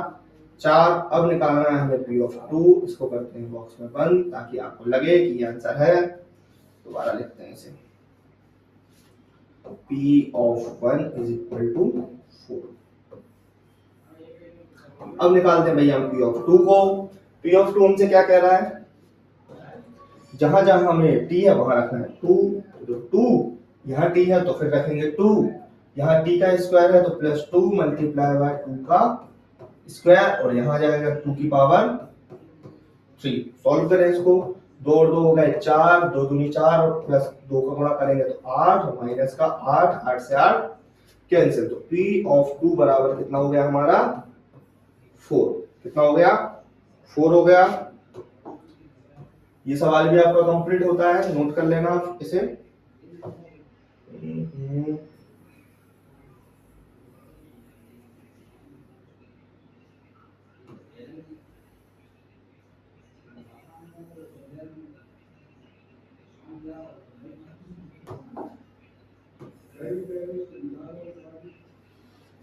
4। अब निकालना है हमें p ऑफ 2, इसको करते हैं बॉक्स में बंद ताकि आपको लगे कि ये आंसर है। दोबारा लिखते हैं इसे, p of 1 is equal to 4। अब निकालते हैं भैया हम p ऑफ 2 को। p ऑफ 2 हमसे क्या कह रहा है, जहां जहां हमें t है वहां रखना है 2, तो 2 यहाँ t है तो फिर रखेंगे 2, यहाँ t का स्क्वायर है तो प्लस 2 मल्टीप्लाई बाय 2 का स्क्वायर और यहाँ जाएगा 2 की पावर 3। सॉल्व करें इसको, 2 और 2 हो गए 4, 2 दूनी 4 और प्लस 2 का गुणा करेंगे तो 8 और माइनस का 8, 8 से 8 कैंसिल, तो p ऑफ 2 बराबर कितना हो गया हमारा 4, कितना हो गया 4 हो गया। ये सवाल भी आपका कंप्लीट होता है, नोट कर लेना आप इसे।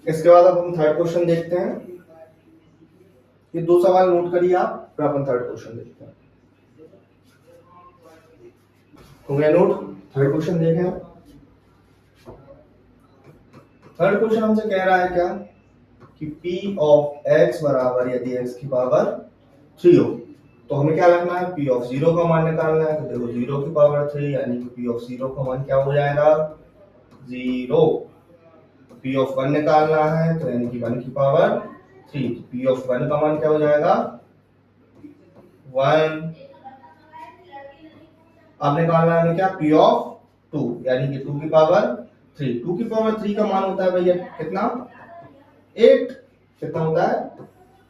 इसके बाद अब हम थर्ड क्वेश्चन देखते हैं, ये 2 सवाल नोट करिए आप, फिर अपन थर्ड क्वेश्चन देखते हैं। हो गया नोट, थर्ड क्वेश्चन देखें। थर्ड क्वेश्चन हमसे कह रहा है क्या कि p ऑफ x बराबर यदि x की पावर 3 हो तो हमें क्या रखना है p ऑफ 0 का मान निकालना है, तो देखो 0 की पावर 3 यानी कि p ऑफ 0 का मान क्या हो जाएगा 0। p ऑफ 1 निकालना है तो यानी कि 1 की पावर 3, पी ऑफ 1 का मान क्या हो जाएगा 1। अब निकालना है क्या पी ऑफ 2 यानी कि 2 की पावर 3। 2 की पावर 3 का मान होता है भैया कितना 8। कितना होता है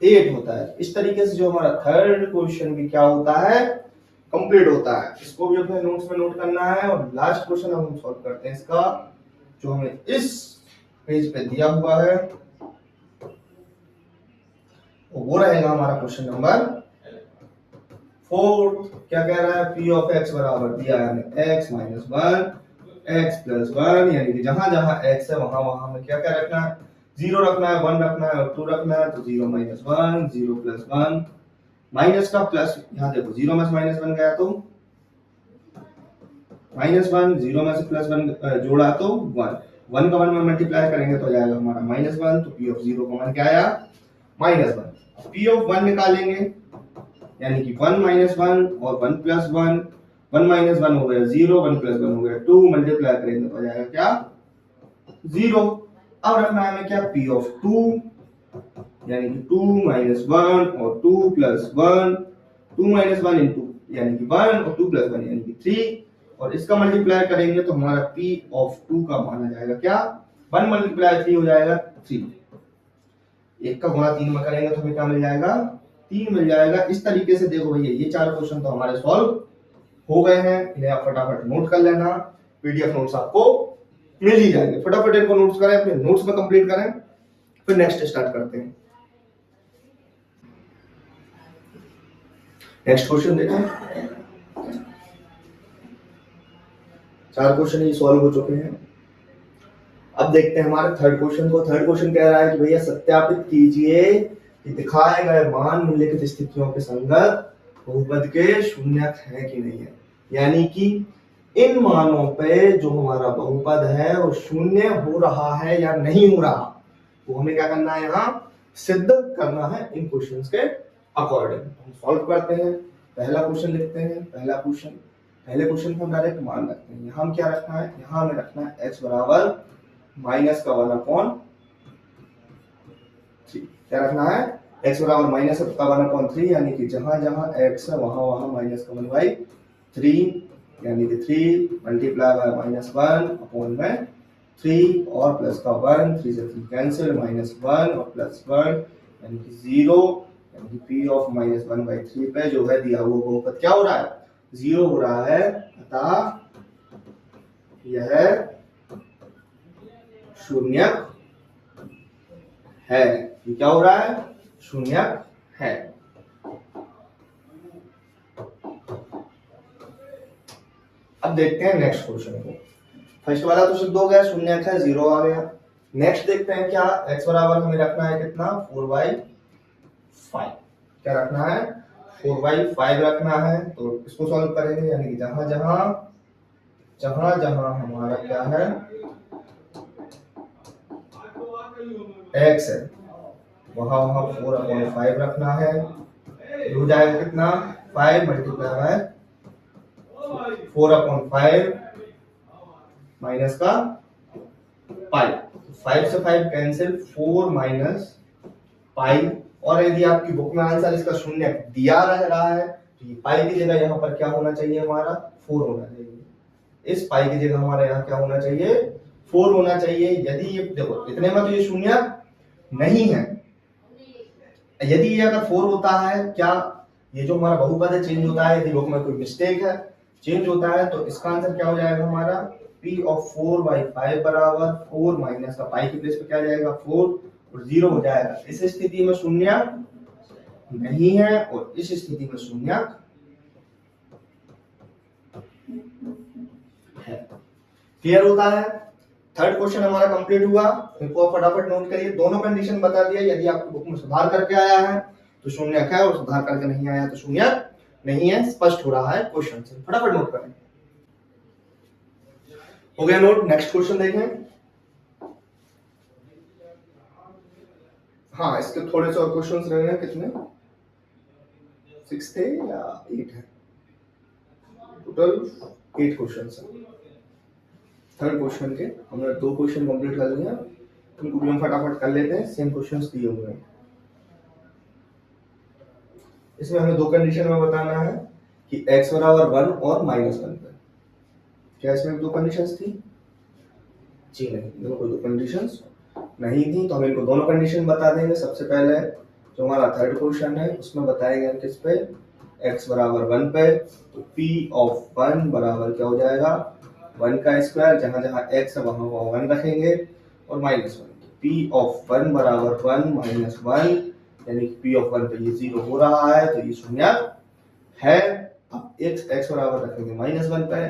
8 होता है। इस तरीके से जो हमारा थर्ड क्वेश्चन भी क्या होता है कंप्लीट होता है। इसको भी अपने नोट्स में नोट करना है। और लास्ट क्वेश्चन हम सॉल्व करते हैं इसका जो हमें इस पेज पे दिया हुआ है वो रहेगा हमारा क्वेश्चन नंबर 4। क्या कह रहा है पी ऑफ एक्स बराबर दिया है हमें एक्स माइनस 1 एक्स प्लस 1 यानी कि जहां जहां एक्स है वहां वहां हमें क्या क्या रखना है 0 रखना है 1 रखना है और 2 रखना है। तो 0 माइनस 1 0 प्लस 1 माइनस का प्लस यहाँ देखो 0 में से माइनस 1 गया तो -1 0 में से +1 जोड़ा तो 1 का 1 में मल्टीप्लाई करेंगे तो आ जाएगा हमारा -1। तो p ऑफ 0 का मान क्या आया -1। p ऑफ 1 निकालेंगे यानी कि 1 -1 और 1 + 1 1 - 1 हो गया 0 1 + 1 हो गया 2 मल्टीप्लाई करेंगे तो आ जाएगा क्या 0। अब रखना है हमें क्या p ऑफ 2 यानी कि 2 - 1 और 2 + 1 2 - 1 * यानी कि 1 और 2 + 1 यानी कि 3 और इसका मल्टीप्लाई करेंगे तो हमारा p ऑफ 2 का मान आ जाएगा क्या 1 × 3 हो जाएगा 3। 1 का गुणा 3 में करेंगे तो हमें क्या मिल जाएगा 3 मिल जाएगा। इस तरीके से देखो भैया ये 4 क्वेश्चन तो हमारे सॉल्व हो गए हैं। इन्हें आप फटाफट नोट कर लेना। पीडीएफ नोट्स आपको मिल ही जाएंगे। फटाफट इनको नोट्स करें अपने नोट्स में कंप्लीट करें फिर नेक्स्ट स्टार्ट करते हैं। नेक्स्ट क्वेश्चन देखें। 4 क्वेश्चन ये सॉल्व हो चुके हैं। अब देखते हैं हमारे थर्ड क्वेश्चन को। थर्ड क्वेश्चन कह रहा है कि भैया सत्यापित कीजिए कि दिखाए गए मान निम्नलिखित स्थितियों के संगत बहुपद के शून्यक है कि नहीं है। यानी कि इन मानों पे जो हमारा बहुपद है वो शून्य हो रहा है या नहीं हो रहा वो हमें क्या करना है यहाँ सिद्ध करना है इन क्वेश्चंस के अकॉर्डिंग। हम सॉल्व करते हैं। पहला क्वेश्चन लिखते हैं। पहले क्वेश्चन को हम डायरेक्ट मान रखते हैं। यहाँ क्या रखना है यहाँ हमें रखना है x बराबर माइनस का 1/3। क्या रखना है x बराबर माइनस का 1/3 यानी कि जहां जहां x है वहां वहां माइनस का 1/3 यानी कि 3 मल्टीप्लाई बाय -1 में 3 और प्लस का 1 3 से 3 कैंसिल -1 और +1 यानी कि 0 यानी कि p ऑफ -1/3 पे जो है दिया हुआ बहुपद क्या हो रहा है 0 हो रहा है। अतः यह शून्यक है। ये क्या हो रहा है शून्यक है। अब देखते हैं नेक्स्ट क्वेश्चन को। फर्स्ट वाला तो सिद्ध हो गया शून्यक है 0 आ गया। नेक्स्ट देखते हैं क्या x बराबर हमें रखना है कितना 4/5। क्या रखना है 4/5 रखना है। तो इसको सॉल्व करेंगे यानी कि जहां जहां हमारा क्या है x है वहां 4/5 रखना है। हो जाएगा कितना 5 मल्टीप्लाई बाय 4/5 माइनस का 5 5 से 5 कैंसिल 4 माइनस पाई। और यदि आपकी बुक में आंसर इसका शून्य दिया रहा है तो ये पाई की जगह यहाँ पर क्या होना चाहिए हमारा 4 होना चाहिए। इस पाई की जगह हमारा यहाँ क्या होना चाहिए 4 होना चाहिए। यदि ये देखो इतने में तो ये शून्य नहीं है। यदि ये अगर 4 होता है क्या ये जो हमारा बहुपद है चेंज होता है। यदि बुक में कोई मिस्टेक है चेंज होता है तो इसका आंसर क्या हो जाएगा हमारा p ऑफ 4/5 बराबर 4 माइनस का पाई के प्लेस पे क्या जाएगा 4 और 0 हो जाएगा। इस स्थिति में शून्य नहीं है और इस स्थिति में शून्य है। क्लियर होता है। थर्ड क्वेश्चन हमारा कंप्लीट हुआ। इनको फटाफट नोट करिए। दोनों कंडीशन बता दिया। यदि आपकी बुक में सुधार करके आया है तो शून्य है और सुधार करके नहीं आया तो शून्य नहीं है। स्पष्ट हो रहा है क्वेश्चन से। फटाफट नोट करें। हो गया नोट। नेक्स्ट क्वेश्चन देखें। हाँ इसके थोड़े से और क्वेश्चंस रह गए। कितने 6 थे या 8 है टोटल 8 क्वेश्चंस हैं थर्ड क्वेश्चन के। हमने 2 क्वेश्चन कंप्लीट कर लिए। उनको भी हम फटाफट कर लेते हैं। सेम क्वेश्चंस दिए हुए हैं। इसमें हमें दो कंडीशन में बताना है कि x बराबर 1 और -1 पर। क्या इसमें दो कंडीशंस थी? जी नहीं, इनमें कोई दो कंडीशंस नहीं थी, तो हम इनको दोनों कंडीशन बता देंगे। सबसे पहले जो हमारा थर्ड क्वेश्चन है उसमें बताएंगे हम किस पे, x बराबर 1 पे, तो p ऑफ 1 बराबर क्या हो जाएगा 1 का स्क्वायर, जहां जहां x है वहां वहां 1 रखेंगे, और -1, p ऑफ 1 बराबर 1 -1, यानी कि p ऑफ 1 पे ये 0 हो रहा है तो ये शून्य है। अब x बराबर रखेंगे -1 पे,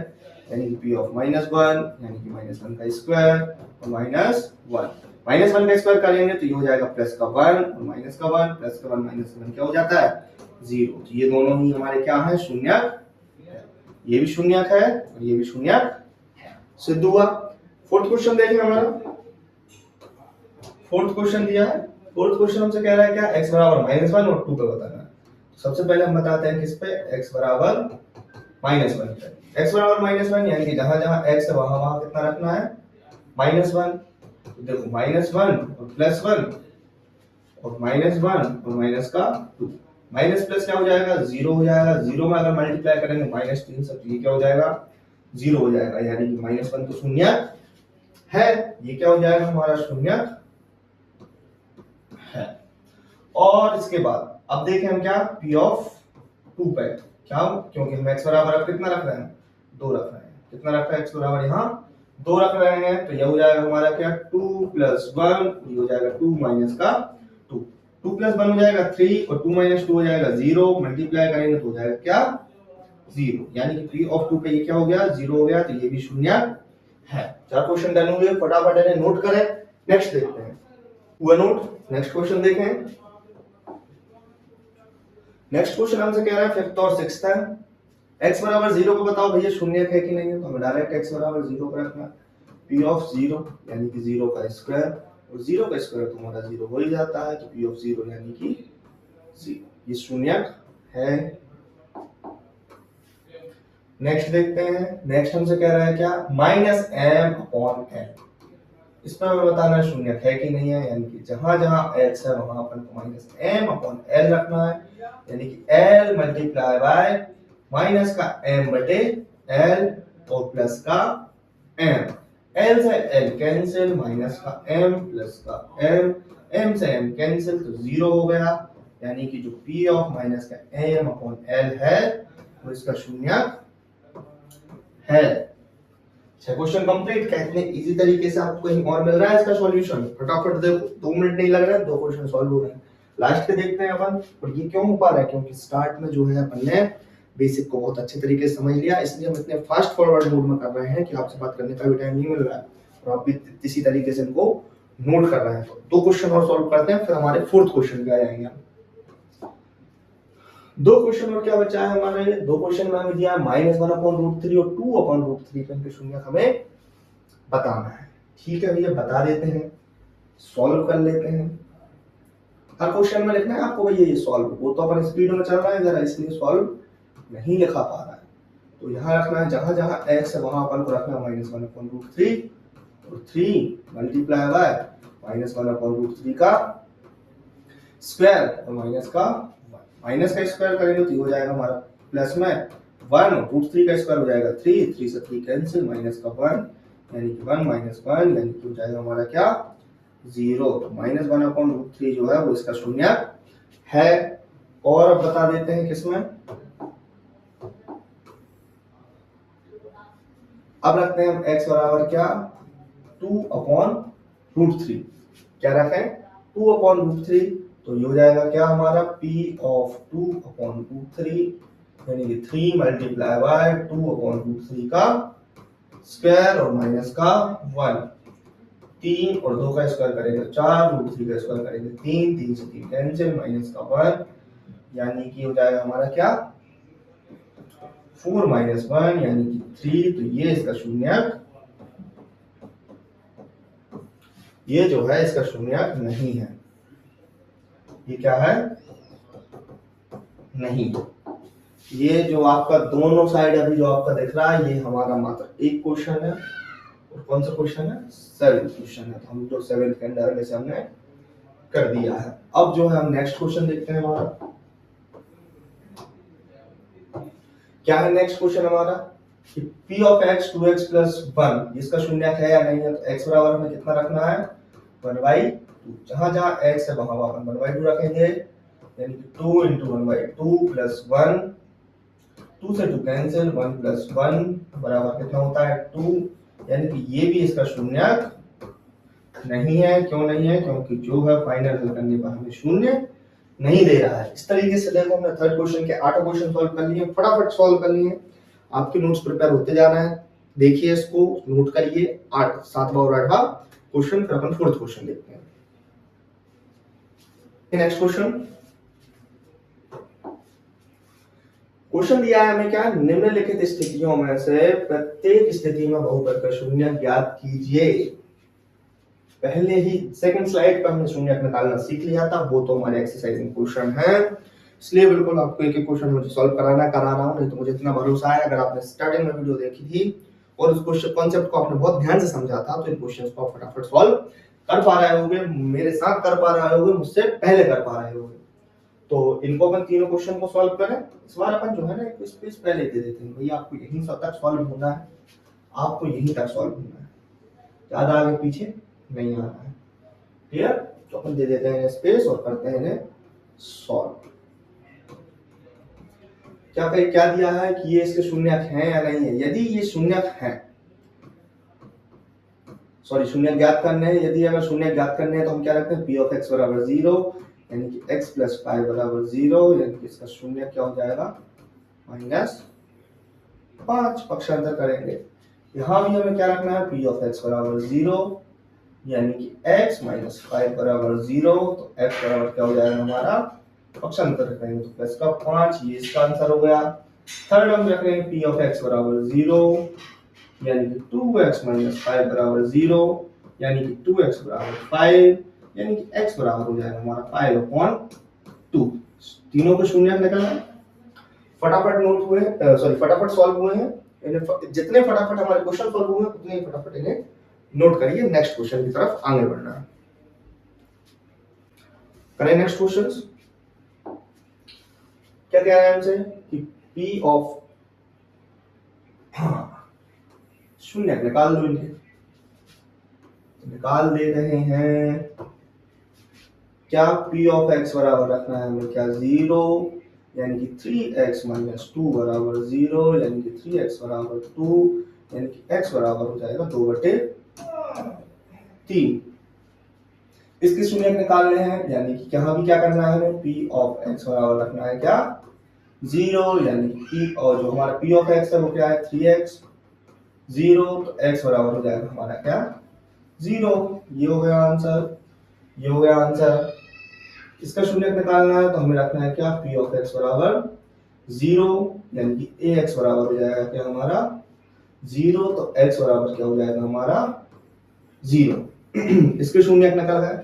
यानी कि p ऑफ -1 यानी कि -1 का स्क्वायर और -1 का स्क्वायर करेंगे तो ये हो जाएगा प्लस का 1 और माइनस का 1, प्लस का 1 माइनस का 1 क्या हो जाता है 0। तो ये दोनों ही हमारे क्या है शून्यक है, ये भी शून्यक है और ये भी शून्यक है। सिद्ध हुआ। फोर्थ क्वेश्चन देखें हमारा, फोर्थ क्वेश्चन दिया है। फोर्थ क्वेश्चन हमसे कह रहा है क्या x बराबर -1 और 2 पे बताना है। सबसे पहले हम बताते हैं किस पे, x बराबर -1 पे। x बराबर -1 यानी कि जहां जहां x है वहां वहां कितना रखना है -1। तो देखो -1 और +1 और -1 और माइनस का 2, माइनस प्लस क्या हो जाएगा 0 हो जाएगा। 0 में अगर मल्टीप्लाई करेंगे -3 से तो ये क्या हो जाएगा 0 हो जाएगा, यानी कि -1 तो शून्य है, ये क्या हो जाएगा हमारा शून्य है। और इसके बाद अब देखें हम क्या p ऑफ 2 पे, क्या क्योंकि हम x बराबर अब कितना रख रहे हैं 2 रख रहे हैं, कितना रख रहे हैं x बराबर यहाँ 2 रख रहे हैं, तो यह हो जाएगा हमारा क्या 2 + 1, ये हो जाएगा 2 माइनस का 2, 2 + 1 हो जाएगा 3 और 2 - 2 हो जाएगा 0, मल्टीप्लाई करेंगे तो हो जाएगा क्या 0, यानी कि p ऑफ 2 पे ये क्या हो गया 0 हो गया, तो ये भी शून्य है। 4 क्वेश्चन डन हुए, फटाफट इन्हें नोट करें। नेक्स्ट देखते हैं, हुआ नोट। नेक्स्ट क्वेश्चन देखें। नेक्स्ट क्वेश्चन हमसे कह रहा है फिफ्थ और सिक्स्थ है, x बराबर 0 को बताओ भैया शून्य है कि नहीं है, तो हमें डायरेक्ट x बराबर 0 पर रखना, p ऑफ 0 यानी कि 0 का स्क्वायर, और 0 का स्क्वायर तो हमारा 0 हो ही जाता है, तो p ऑफ 0 यानी कि 0, ये शून्य है। नेक्स्ट देखते हैं। नेक्स्ट हमसे कह रहा है क्या -m/l, इसमें हमें बताना है शून्य है कि नहीं है, यानी कि जहां जहां x है वहां अपन को -m/l रखना है, यानी कि l मल्टीप्लाई बाय माइनस का m बटे l और प्लस का m, l से l कैंसिल, माइनस का m प्लस का m से m कैंसिल, तो 0 हो गया, यानी कि जो p ऑफ माइनस का m/l है वो इसका शून्य है। Question complete. कितने इजी तरीके से आपको कहीं और मिल रहा है इसका सॉल्यूशन, फटाफट देखो, 2 मिनट नहीं लग रहे हैं, 2 क्वेश्चन सॉल्व हो रहे हैं। लास्ट के देखते हैं अपन, और ये क्यों हो पा रहा है, क्योंकि स्टार्ट में जो है अपन ने बेसिक को बहुत अच्छे तरीके से समझ लिया, इसलिए हम इतने फास्ट फॉरवर्ड मोड में कर रहे हैं कि आपसे बात करने का भी टाइम नहीं मिल रहा है, और आप भी इसी तरीके से इनको नोट कर रहे हैं। तो 2 क्वेश्चन और सॉल्व करते हैं, फिर हमारे फोर्थ क्वेश्चन पे आ जाएंगे हम। 2 क्वेश्चन और क्या बचा है हमारे, 2 क्वेश्चन में हमें दिया है -1/√3 और 2/√3 पे इनके शून्य हमें बताना है। ठीक है भैया, बता देते हैं, सॉल्व कर लेते हैं। हर क्वेश्चन में लिखना है आपको भैया ये सॉल्व, वो तो अपन स्पीड में चल रहा है जरा, इसलिए सॉल्व नहीं लिखा पा रहा है। तो यहाँ रखना है, जहां जहां x है वहां अपन को रखना है -1/√3 और 3 मल्टीप्लाई बाय -1/√3 का स्क्वायर और माइनस का स्क्वायर करेंगे तो हो जाएगा हमारा प्लस में 1 और √3 का स्क्वायर हो जाएगा 3, 3 से 3 कैंसिल, माइनस का 1 यानी कि 1 - 1 यानी कि हो जाएगा हमारा क्या 0। तो -1/√3 जो है वो इसका शून्य है। और अब बता देते हैं किसमें, अब रखते हैं हम x बराबर क्या 2/√3, क्या रखें 2/√3, तो ये हो जाएगा क्या हमारा p ऑफ 2/√3 यानी कि 3 मल्टीप्लाई बाय 2/√3 का स्क्वायर और माइनस का 1, 3 और 2 का स्क्वायर करेंगे 4, √3 का स्क्वायर करेंगे 3, 3 से 3 कैंसिल, माइनस का 1 यानी कि हो जाएगा हमारा क्या 4 - 1 यानी कि 3, तो ये इसका शून्यक, ये जो है इसका शून्यक नहीं है। ये क्या है नहीं, ये जो आपका दोनों साइड अभी जो आपका दिख रहा है ये हमारा मात्र एक क्वेश्चन है, और कौन सा क्वेश्चन है 7th क्वेश्चन है, तो हम जो 7th के अंदर में से हमने कर दिया है। अब जो है हम नेक्स्ट क्वेश्चन देखते हैं हमारा। क्या है नेक्स्ट क्वेश्चन हमारा कि p of x 2x plus 1 इसका शून्यक है या नहीं है। तो x बराबर हमें कितना रखना है 1/2। जहां जहां x है वहां अपन 1/2 रखेंगे, यानी कि 2 into 1/2 प्लस 1, 2 से 2 कैंसिल, 1 प्लस 1 बराबर कितना होता है 2, यानी कि ये भी इसका शून्यक नहीं है। क्यों नहीं है? क्योंकि जो है फाइनल हल करने पर हमें शून्य नहीं दे रहा है। इस तरीके से देखो हमने थर्ड क्वेश्चन के 8 क्वेश्चन सॉल्व कर लिए, फटाफट सॉल्व कर लिए। आपके नोट्स प्रिपेयर होते जाना है, देखिए इसको नोट करिए। 7वां और 8वां क्वेश्चन, फिर अपन फोर्थ क्वेश्चन देखते हैं। नेक्स्ट क्वेश्चन दिया है हमें क्या, निम्नलिखित स्थितियों में से प्रत्येक स्थिति में बहुपद का शून्य ज्ञात कीजिए। पहले ही सेकंड स्लाइड पर हमने शून्य निकालना सीख लिया था, वो तो हमारे एक्सरसाइजिंग क्वेश्चन है, इसलिए बिल्कुल आपको एक एक क्वेश्चन मुझे सॉल्व करा रहा हूं। नहीं तो मुझे इतना भरोसा है, अगर आपने स्टार्टिंग में वीडियो देखी थी और उस क्वेश्चन कॉन्सेप्ट को आपने बहुत ध्यान से समझा था, तो इन क्वेश्चंस को आप फटाफट सॉल्व कर पा रहे होगे, मेरे साथ कर पा रहे होगे, मुझसे पहले कर पा रहे होगे। तो इनको अपन तीनों क्वेश्चन को सॉल्व करें। इस बार अपन जो है ना एक स्पेस पहले दे देते हैं, भैया आपको यहीं तक सॉल्व होना है, आपको यहीं तक सॉल्व होना है, ज्यादा आगे पीछे नहीं आना है। क्लियर? तो अपन दे देते हैं स्पेस और करते हैं इन्हें सॉल्व। क्या दिया है कि ये इसके शून्यक हैं या नहीं है। यदि ये शून्यक हैं, सॉरी शून्यक ज्ञात करने हैं, यदि अगर शून्यक ज्ञात करने हैं तो हम क्या रखते हैं p ऑफ x बराबर 0, यानी कि x प्लस 5 बराबर 0, यानी कि इसका शून्यक क्या हो जाएगा -5। पक्षांतर करेंगे, यहां भी हमें क्या रखना है p ऑफ x बराबर 0, यानी कि x माइनस 5 बराबर 0। तो x बराबर क्या हो जाएगा हमारा, पक्षांतर करेंगे तो प्लस का 5, ये इसका आंसर हो गया। थर्ड हम रख रहे हैं p ऑफ x बराबर 0, यानी कि 2x माइनस 5 बराबर 0, यानी कि 2x बराबर 5, यानी कि x बराबर हो जाएगा हमारा 5/2। तीनों के शून्य निकलना है। फटाफट नोट हुए, सॉरी फटाफट सॉल्व हुए हैं। जितने फटाफट हमारे क्वेश्चन सॉल्व हुए हैं उतने ही फटाफट इन्हें नोट करिए। नेक्स्ट क्वेश्चन की तरफ आगे बढ़ना है। करें नेक्स्ट क्वेश्चंस। क्या कह रहे हैं हमसे कि p ऑफ शून्य निकाल दो, इन्हें निकाल दे रहे हैं। क्या p ऑफ x बराबर रखना है हमें क्या 0, यानी कि 3x माइनस 2 बराबर 0, यानी कि 3x बराबर 2, यानी कि x बराबर हो जाएगा 2/3। इसके शून्य निकालने हैं, यानी कि यहाँ भी क्या करना है हमें p ऑफ x बराबर रखना है क्या 0, यानी कि और जो हमारा p ऑफ x है वो क्या है 3x 0, तो x बराबर हो जाएगा हमारा क्या 0। ये हो गया आंसर, ये हो गया आंसर। इसका शून्य निकालना है तो हमें रखना है क्या p ऑफ x बराबर 0, यानी कि ax बराबर हो जाएगा क्या हमारा 0, तो x बराबर क्या हो जाएगा हमारा 0। इसके शून्य निकल गए।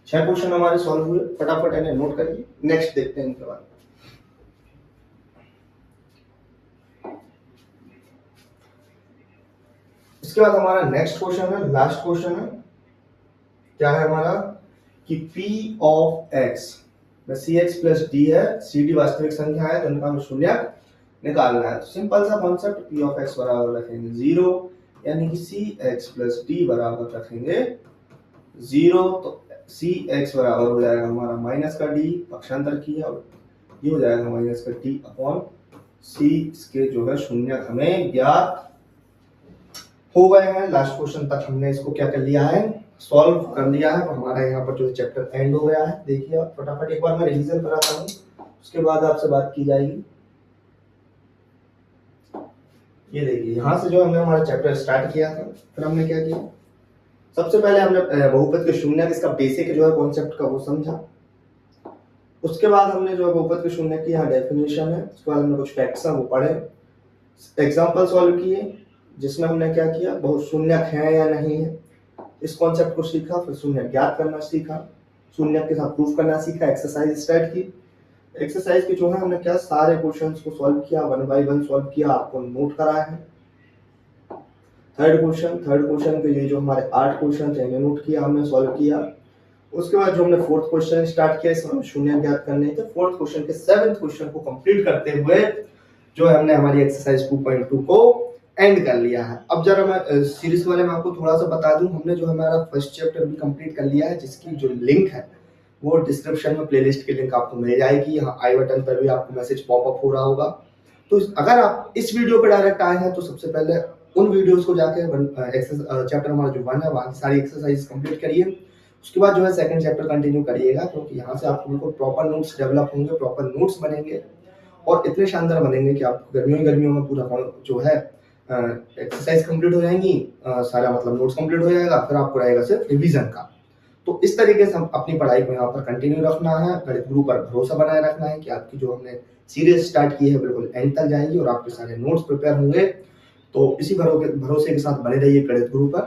6 क्वेश्चन हमारे सॉल्व हुए, फटाफट इन्हें नोट करिए। नेक्स्ट देखते हैं इनके बाद। इसके बाद हमारा नेक्स्ट क्वेश्चन है, लास्ट क्वेश्चन है। क्या है हमारा कि p ऑफ x में cx प्लस d है, cd वास्तविक संख्या है, तो इनका हमें शून्य निकालना है। तो सिंपल सा कॉन्सेप्ट, p ऑफ x बराबर रखेंगे 0, यानी कि cx प्लस d बराबर रखेंगे 0, तो cx बराबर हो जाएगा हमारा माइनस का d, पक्षांतर किया, ये हो जाएगा माइनस का d अपॉन c। इसके जो है शून्य हमें ज्ञात हो गए हैं। लास्ट क्वेश्चन तक हमने इसको क्या कर लिया है, सॉल्व कर लिया है। हमारा यहाँ पर जो चैप्टर एंड हो गया है। देखिए आप फटाफट एक बार मैं रिवीजन कराता हूँ, उसके बाद आपसे बात की जाएगी। ये देखिए यहाँ से जो हमने हमारा चैप्टर स्टार्ट किया था, फिर हमने क्या किया, सबसे पहले हमने बहुपद के शून्य इसका बेसिक जो है कॉन्सेप्ट का वो समझा। उसके बाद हमने जो है बहुपद के शून्य की यहाँ डेफिनेशन है, उसके बाद हमने कुछ फैक्ट्स हैं वो पढ़े, एग्जाम्पल सॉल्व किए, जिसमें हमने क्या किया, बहुत शून्य है या नहीं है इस कॉन्सेप्ट को सीखा। फिर शून्य ज्ञात करना सीखा, शून्य के साथ प्रूफ करना सीखा, एक्सरसाइज स्टार्ट की। एक्सरसाइज के जो है हमने क्या सारे क्वेश्चंस को सॉल्व किया, 1 बाय 1 सॉल्व किया, आपको नोट कराया है। थर्ड क्वेश्चन के लिए जो हमारे 8 क्वेश्चन थे इन्हें नोट किया, हमने सॉल्व किया। उसके बाद जो हमने फोर्थ क्वेश्चन स्टार्ट किया, इसमें शून्य ज्ञात करने थे। फोर्थ क्वेश्चन के 7th क्वेश्चन को कंप्लीट करते हुए जो है हमने हमारी एक्सरसाइज 2.2 को एंड कर लिया है। अब जरा मैं सीरीज वाले में आपको थोड़ा सा बता दूं, हमने जो हमारा फर्स्ट चैप्टर भी कंप्लीट कर लिया है, जिसकी जो लिंक है वो डिस्क्रिप्शन में प्लेलिस्ट की लिंक आपको मिल जाएगी। यहाँ आई बटन पर भी आपको मैसेज पॉपअप हो रहा होगा। तो अगर आप इस वीडियो पर डायरेक्ट आए हैं तो सबसे पहले उन वीडियोस को जाके चैप्टर हमारा जो 1 है वहाँ की सारी एक्सरसाइज कंप्लीट करिए। उसके बाद जो है सेकंड चैप्टर कंटिन्यू करिएगा, क्योंकि यहाँ से आपको बिल्कुल प्रॉपर नोट्स डेवलप होंगे, प्रॉपर नोट्स बनेंगे और इतने शानदार बनेंगे कि आपको गर्मियों में पूरा जो है एक्सरसाइज कंप्लीट हो जाएंगी, सारा मतलब नोट्स कंप्लीट हो जाएगा, फिर आपको रहेगा सिर्फ रिवीजन का। तो इस तरीके से हम अपनी पढ़ाई को यहाँ पर कंटिन्यू रखना है, गणित गुरु पर भरोसा बनाए रखना है कि आपकी जो हमने सीरीज स्टार्ट की है बिल्कुल एंड तक जाएगी और आपके सारे नोट्स प्रिपेयर होंगे। तो इसी भरोसे के साथ बने रहिए गणित गुरु पर।